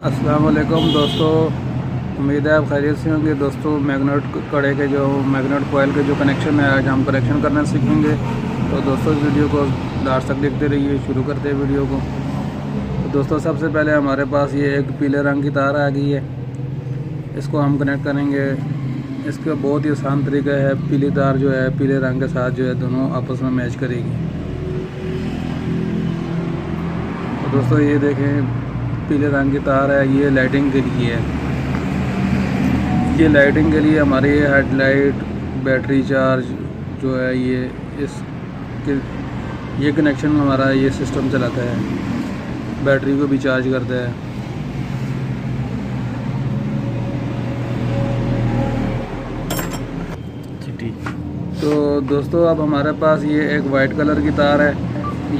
अस्सलाम वालेकुम दोस्तों, उम्मीद है आप खैरियत से होंगे। दोस्तों मैग्नेट कड़े के जो मैग्नेट कोयल के जो कनेक्शन है आज हम कनेक्शन करना सीखेंगे। तो दोस्तों इस वीडियो को लास्ट तक देखते रहिए। शुरू करते हैं वीडियो को। तो दोस्तों सबसे पहले हमारे पास ये एक पीले रंग की तार आ गई है, इसको हम कनेक्ट करेंगे। इसका बहुत ही आसान तरीका है। पीली तार जो है पीले रंग के साथ जो है दोनों आपस में मैच करेगी। तो दोस्तों ये देखें पीले रंग की तार है, ये लाइटिंग के लिए है। ये लाइटिंग के लिए हमारी हेडलाइट बैटरी चार्ज जो है ये कनेक्शन हमारा ये सिस्टम चलाता है, बैटरी को भी चार्ज करता है। तो दोस्तों अब हमारे पास ये एक वाइट कलर की तार है,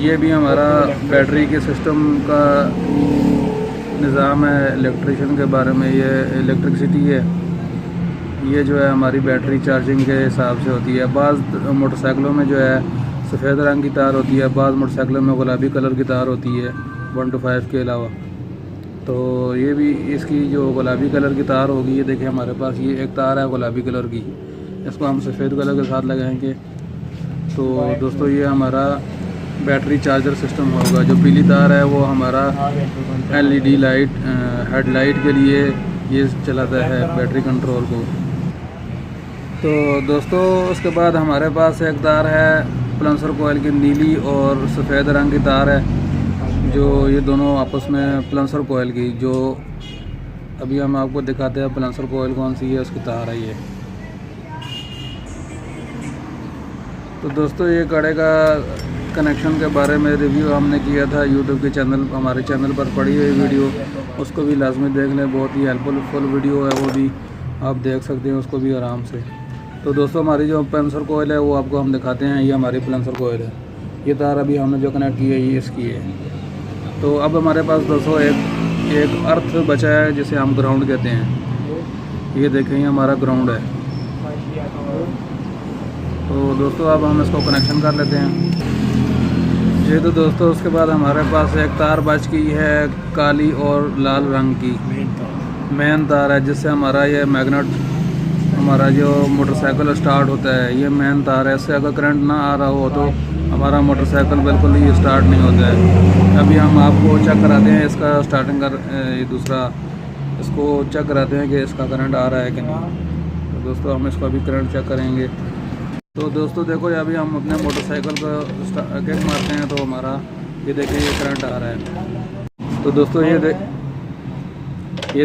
ये भी हमारा बैटरी के सिस्टम का निज़ाम है। इलेक्ट्रिशियन के बारे में ये इलेक्ट्रिसिटी है, ये जो है हमारी बैटरी चार्जिंग के हिसाब से होती है। बाज़ मोटरसाइकिलों में जो है सफ़ेद रंग की तार होती है, बाज़ मोटरसाइकिलों में गुलाबी कलर की तार होती है 1 to 5 के अलावा। तो ये भी इसकी जो गुलाबी कलर की तार होगी, ये देखिए हमारे पास ये एक तार है गुलाबी कलर की, इसको हम सफ़ेद कलर के साथ लगाएंगे। तो दोस्तों ये हमारा बैटरी चार्जर सिस्टम होगा। जो पीली तार है वो हमारा LED लाइट हेडलाइट के लिए ये चलाता है बैटरी कंट्रोल को। तो दोस्तों उसके बाद हमारे पास एक तार है प्लंसर कोयल की, नीली और सफ़ेद रंग की तार है, जो ये दोनों आपस में प्लंसर कोयल की, जो अभी हम आपको दिखाते हैं प्लंसर कोयल कौन सी है, उसकी तार है ये। तो दोस्तों ये कड़े का कनेक्शन के बारे में रिव्यू हमने किया था यूट्यूब के चैनल, हमारे चैनल पर पड़ी हुई वीडियो, उसको भी लाजमी देख लें। बहुत ही हेल्पफुल वीडियो है, वो भी आप देख सकते हैं उसको भी आराम से। तो दोस्तों हमारी जो प्लंसर कोयल है वो आपको हम दिखाते हैं। ये हमारी प्लंसर कोयल है, ये तार अभी हमने जो कनेक्ट की है ये इसकी है। तो अब हमारे पास दोस्तों एक अर्थ बचा है जिसे हम ग्राउंड कहते हैं। ये देखें ये हमारा ग्राउंड है। तो दोस्तों अब हम इसको कनेक्शन कर लेते हैं जी। तो दोस्तों उसके बाद हमारे पास एक तार बच गई है काली और लाल रंग की, मेन तार है जिससे हमारा ये मैग्नेट हमारा जो मोटरसाइकिल स्टार्ट होता है, ये मेन तार है। इससे अगर करंट ना आ रहा हो तो हमारा मोटरसाइकिल बिल्कुल ही स्टार्ट नहीं होता है। अभी हम आपको चेक कराते हैं इसका स्टार्टिंग ये दूसरा इसको चेक कराते हैं कि इसका करंट आ रहा है कि नहीं। तो दोस्तों हम इसको अभी करंट चेक करेंगे। तो दोस्तों देखो अभी हम अपने मोटरसाइकिल को किक मारते हैं तो हमारा ये देखें ये करंट आ रहा है। तो दोस्तों ये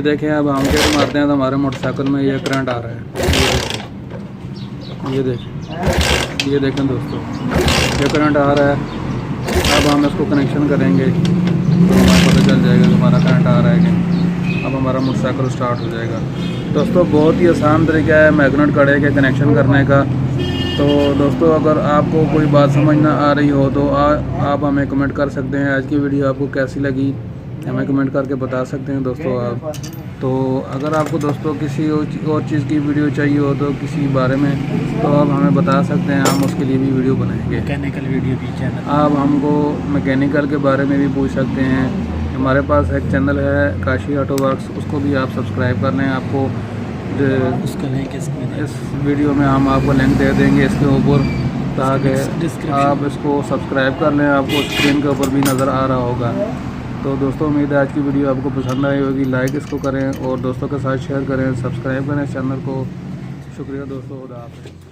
देखें अब हम किक मारते हैं तो हमारे मोटरसाइकिल में ये करंट आ रहा है। ये देखें दोस्तों ये करंट आ रहा है। अब हम इसको कनेक्शन करेंगे तो हमें पता चल जाएगा कि हमारा करंट आ रहा है कि अब हमारा मोटरसाइकिल स्टार्ट हो जाएगा। दोस्तों बहुत ही आसान तरीका है मैग्नेट कड़े के कनेक्शन करने का। तो दोस्तों अगर आपको कोई बात समझ ना आ रही हो तो आप हमें कमेंट कर सकते हैं। आज की वीडियो आपको कैसी लगी हमें कमेंट करके बता सकते हैं दोस्तों आप। तो अगर आपको दोस्तों किसी और चीज़ की वीडियो चाहिए हो तो किसी बारे में तो आप हमें बता सकते हैं, हम उसके लिए भी वीडियो बनाएंगे। मैकेनिकल वीडियो भी चैनल आप हमको मैकेनिकल के बारे में भी पूछ सकते हैं। हमारे पास एक चैनल है काशी ऑटो वर्क्स, उसको भी आप सब्सक्राइब कर लें। आपको उसका लिंक इस वीडियो में हम आपको लिंक दे देंगे इसके ऊपर, ताकि आप इसको सब्सक्राइब कर लें। आपको स्क्रीन के ऊपर भी नज़र आ रहा होगा। तो दोस्तों उम्मीद है आज की वीडियो आपको पसंद आई होगी। लाइक इसको करें और दोस्तों के साथ शेयर करें, सब्सक्राइब करें इस चैनल को। शुक्रिया दोस्तों, खुदा हाफ़िज़।